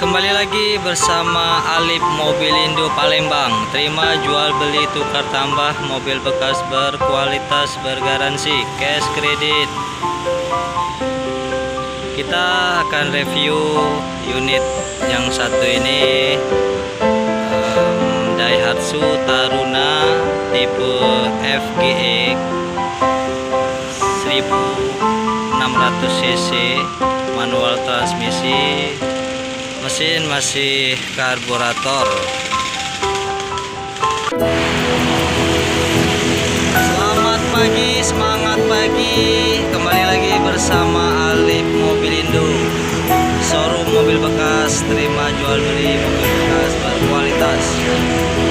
Kembali lagi bersama Alip Mobilindo Palembang. Terima jual beli tukar tambah mobil bekas berkualitas bergaransi cash kredit. Kita akan review unit yang satu ini, Daihatsu Taruna tipe FGX 1600 cc, manual transmisi, mesin masih karburator. Selamat pagi, semangat pagi. Kembali lagi bersama Alip Mobilindo, showroom mobil bekas, terima jual beli mobil bekas berkualitas,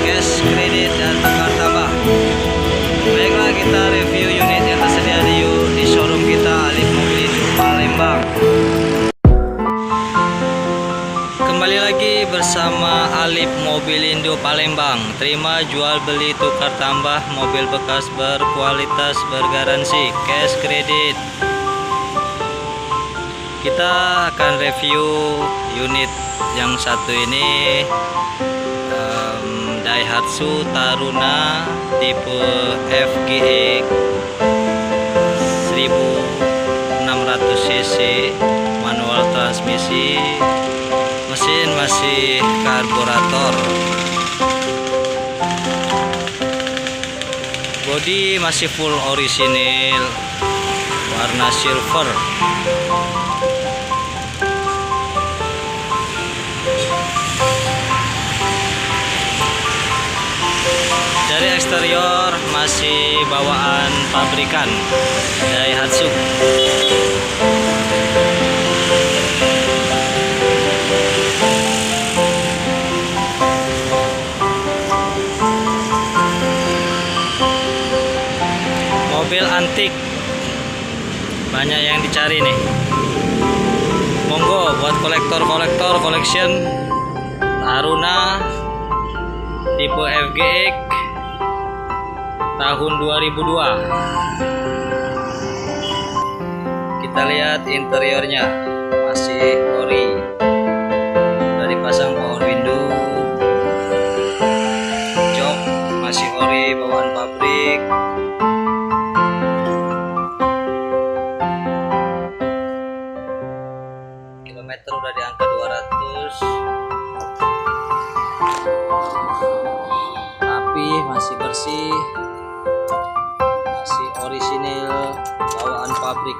cash kredit dan tukar tambah. Baiklah, kita review unit yang tersedia di showroom kita Alip Mobilindo Palembang. Kembali lagi bersama Alip Mobilindo Palembang. Terima jual beli tukar tambah mobil bekas berkualitas bergaransi cash kredit. Kita akan review unit yang satu ini, Daihatsu Taruna tipe FGX 1600 cc, manual transmisi, mesin masih karburator. Bodi masih full orisinil, warna silver. Dari eksterior masih bawaan pabrikan Daihatsu. Mobil antik, banyak yang dicari nih. Monggo buat kolektor collection Taruna tipe FGX tahun 2002. Kita lihat interiornya, masih ori, udah dipasang power window, jok masih ori, bawaan pabrik. Kilometer udah di angka 200. Tapi masih bersih, masih orisinil, bawaan pabrik.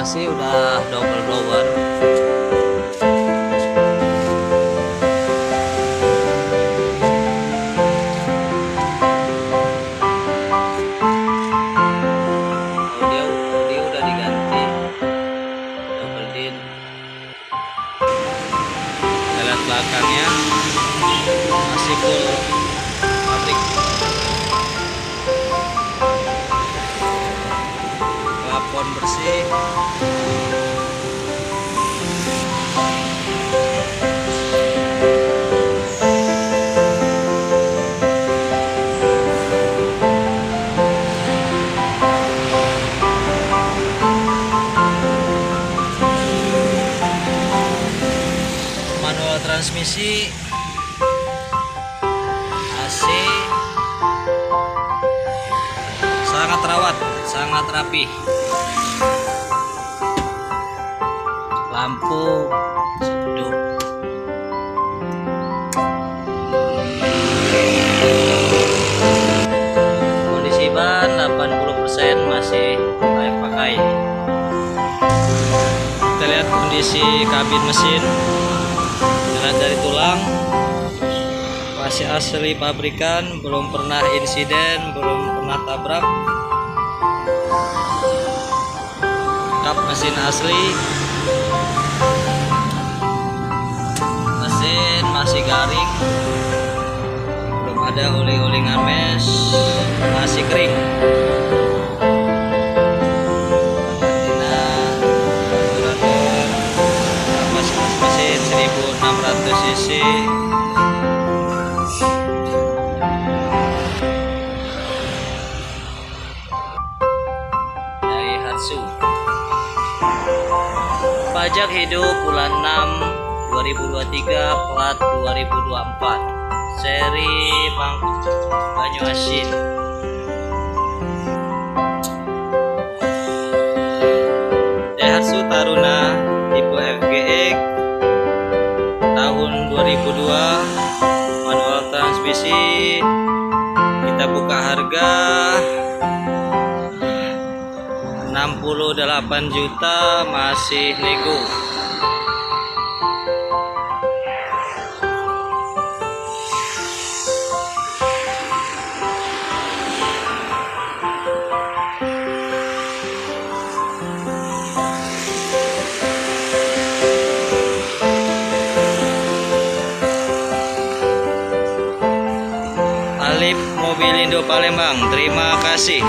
AC udah double blower. Audio udah diganti, double din. Lihat belakangnya masih full pabrik. Plafon bersih. Manual transmisi, AC, sangat rawat, sangat rapi. Lampu seduh. Kondisi ban 80% masih layak pakai. Kita lihat kondisi kabin mesin. Lihat dari tulang, masih asli pabrikan, belum pernah insiden, belum pernah tabrak. Kap mesin asli, mesin masih garing, belum ada oli-oli ngames, masih kering. Mesin 1600 cc. Daihatsu. pajak hidup bulan 6 2023 plat 2024 seri Banyuasin. Daihatsu Taruna tipe FGX tahun 2002, manual transmisi. Kita buka harga 68 juta, masih nego. Alip Mobilindo Palembang, terima kasih.